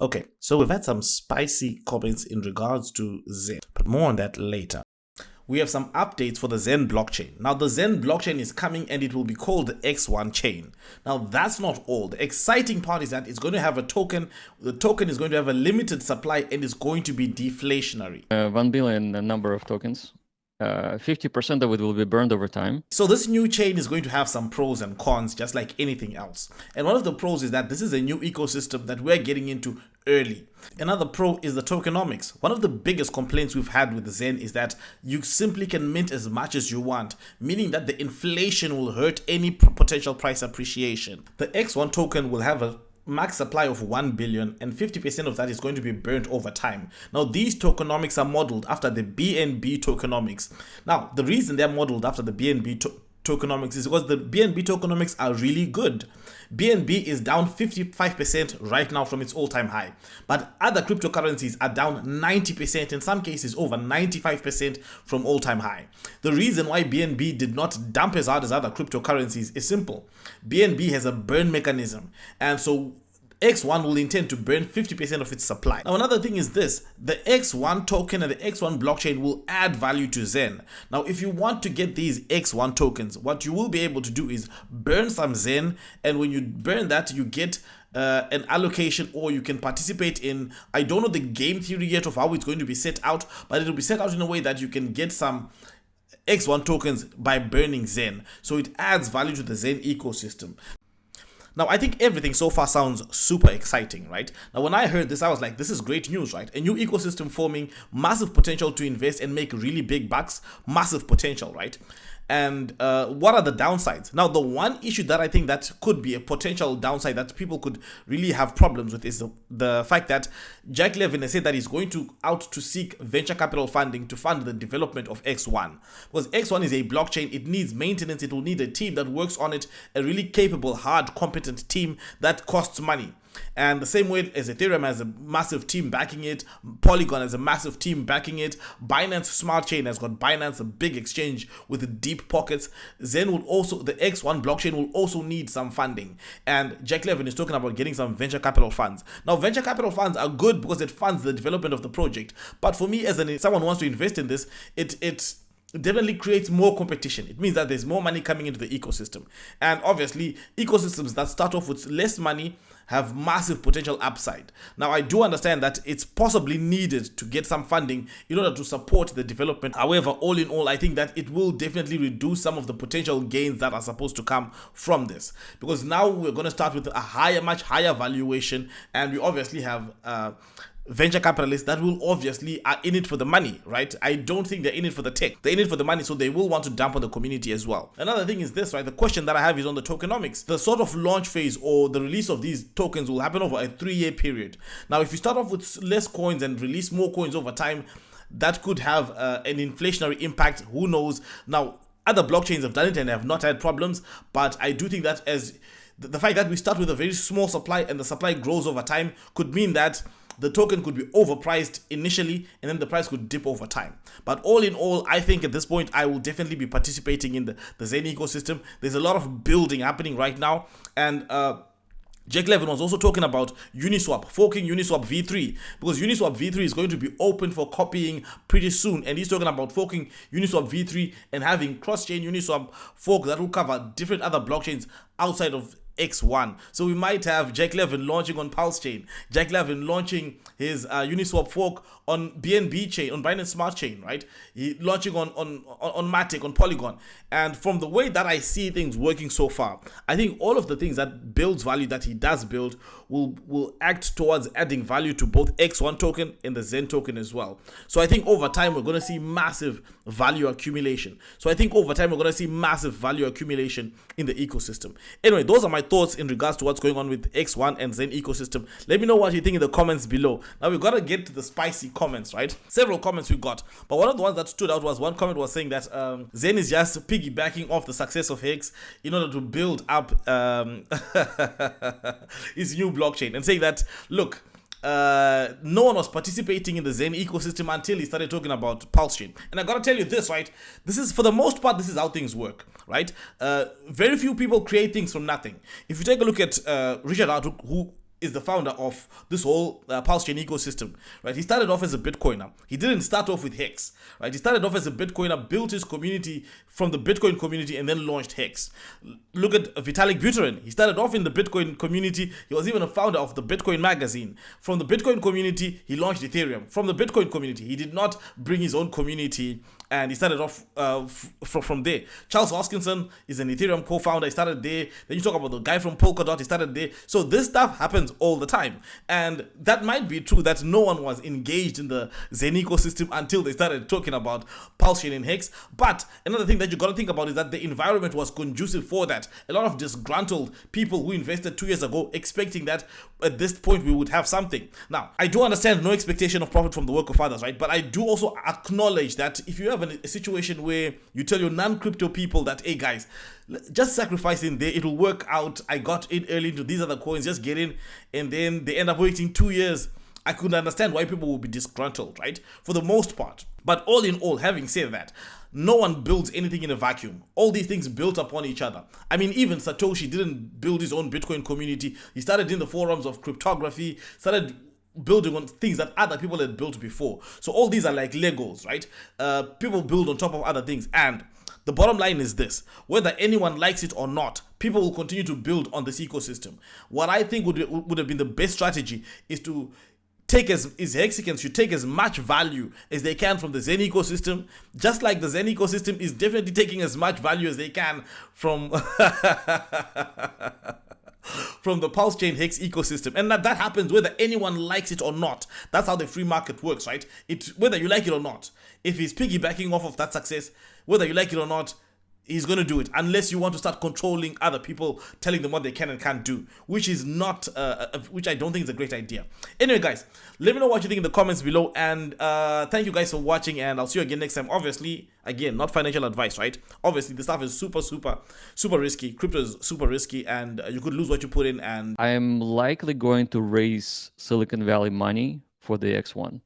Okay, so we've had some spicy comments in regards to XEN, but more on that later. We have some updates for the XEN blockchain. Now, the XEN blockchain is coming and it will be called the XEN chain. Now, that's not all. The exciting part is that it's going to have a token. The token is going to have a limited supply and it's going to be deflationary. 1 billion number of tokens. 50% of it will be burned over time. So this new chain is going to have some pros and cons, just like anything else. And one of the pros is that this is a new ecosystem that we're getting into early. Another pro is the tokenomics. One of the biggest complaints we've had with XEN is that you simply can mint as much as you want, meaning that the inflation will hurt any potential price appreciation. The XEN token will have a max supply of 1 billion and 50% of that is going to be burnt over time. Now, these tokenomics are modeled after the BNB tokenomics. Now, the reason they're modeled after the BNB tokenomics is because the BNB tokenomics are really good. BNB is down 55% right now from its all-time high, but other cryptocurrencies are down 90%, in some cases over 95% from all-time high. The reason why BNB did not dump as hard as other cryptocurrencies is simple. BNB has a burn mechanism, and so XEN will intend to burn 50% of its supply. Now, another thing is this: the XEN token and the XEN blockchain will add value to XEN. Now, if you want to get these XEN tokens, what you will be able to do is burn some XEN, and when you burn that, you get an allocation, or you can participate in, I don't know the game theory yet of how it's going to be set out, but it'll be set out in a way that you can get some XEN tokens by burning XEN. So it adds value to the XEN ecosystem. Now, I think everything so far sounds super exciting, right? Now, when I heard this, I was like, this is great news, right? A new ecosystem forming, massive potential to invest and make really big bucks, massive potential, right? And what are the downsides? Now, the one issue that I think that could be a potential downside that people could really have problems with is the fact that Jack Levin has said that he's going out to seek venture capital funding to fund the development of XEN. Because XEN is a blockchain, it needs maintenance, it will need a team that works on it, a really capable, hard, competent team that costs money. And the same way as Ethereum has a massive team backing it, Polygon has a massive team backing it, Binance Smart Chain has got Binance, a big exchange with deep pockets. XEN will also, the XEN blockchain will also need some funding. And Jack Levin is talking about getting some venture capital funds. Now, venture capital funds are good because it funds the development of the project. But for me, as someone who wants to invest in this, it definitely creates more competition. It means that there's more money coming into the ecosystem. And obviously, ecosystems that start off with less money have massive potential upside. Now, I do understand that it's possibly needed to get some funding in order to support the development. However, all in all, I think that it will definitely reduce some of the potential gains that are supposed to come from this. Because now we're going to start with a much higher valuation, and we obviously have venture capitalists that will obviously are in it for the money, right? I don't think they're in it for the tech. They're in it for the money, so they will want to dump on the community as well. Another thing is this, right? The question that I have is on the tokenomics. The sort of launch phase or the release of these tokens will happen over a 3-year period. Now, if you start off with less coins and release more coins over time, that could have an inflationary impact. Who knows? Now, other blockchains have done it and have not had problems, but I do think that as the fact that we start with a very small supply and the supply grows over time could mean that the token could be overpriced initially and then the price could dip over time. But all in all, I think at this point, I will definitely be participating in the XEN ecosystem. There's a lot of building happening right now. And Jack Levin was also talking about Uniswap, forking Uniswap v3, because Uniswap v3 is going to be open for copying pretty soon. And he's talking about forking Uniswap v3 and having cross-chain Uniswap fork that will cover different other blockchains outside of XEN. So we might have Jack Levin launching on Pulse Chain, Jack Levin launching his Uniswap fork on BNB chain, on Binance Smart Chain, right? He launching on Matic, on Polygon. And from the way that I see things working so far, I think all of the things that builds value that he does build will act towards adding value to both XEN token and the XEN token as well. So I think over time we're going to see massive value accumulation. In the ecosystem. Anyway, those are my thoughts in regards to what's going on with XEN and XEN ecosystem. Let me know what you think in the comments below. Now we've got to get to the spicy comments, right? Several comments we got, but one of the ones that stood out was one comment was saying that XEN is just piggybacking off the success of Hex in order to build up his new blockchain, and saying that, look, no one was participating in the XEN ecosystem until he started talking about Pulse Chain. And I gotta tell you this, right? This is, for the most part, this is how things work, right? Very few people create things from nothing. If you take a look at Richard Hart, who is the founder of this whole Pulse Chain ecosystem, right? He started off as a Bitcoiner. He didn't start off with Hex, right? He started off as a Bitcoiner, built his community from the Bitcoin community, and then launched Hex. Look at Vitalik Buterin. He started off in the Bitcoin community. He was even a founder of the Bitcoin magazine. From the Bitcoin community, he launched Ethereum. From the Bitcoin community, he did not bring his own community, and he started off from there. Charles Hoskinson is an Ethereum co-founder. He started there. Then you talk about the guy from Polkadot. He started there. So this stuff happens all the time, and that might be true that no one was engaged in the Zen ecosystem until they started talking about Pulse Chain and Hex. But another thing that you got to think about is that the environment was conducive for that. A lot of disgruntled people who invested 2 years ago expecting that at this point we would have something. Now, I do understand no expectation of profit from the work of others, right? But I do also acknowledge that if you have a situation where you tell your non-crypto people that, hey guys, just sacrifice in there, it'll work out. I got in early into these other coins, just get in, and then they end up waiting 2 years. I could understand why people would be disgruntled, right? For the most part. But all in all, having said that, no one builds anything in a vacuum. All these things built upon each other. I mean, even Satoshi didn't build his own Bitcoin community. He started in the forums of cryptography, started building on things that other people had built before. So all these are like Legos, right? People build on top of other things. And the bottom line is this: whether anyone likes it or not, people will continue to build on this ecosystem. What I think would have been the best strategy is to Hexicans should take as much value as they can from the Zen ecosystem, just like the Zen ecosystem is definitely taking as much value as they can from from the Pulse Chain Hex ecosystem. And that happens whether anyone likes it or not. That's how the free market works, right? Whether you like it or not. If he's piggybacking off of that success, whether you like it or not, he's going to do it, unless you want to start controlling other people, telling them what they can and can't do, which is not, which I don't think is a great idea. Anyway, guys, let me know what you think in the comments below, and thank you guys for watching, and I'll see you again next time. Obviously, again, not financial advice, right? Obviously, the stuff is super risky. Crypto is super risky, and you could lose what you put in. And I am likely going to raise Silicon Valley money for the X1.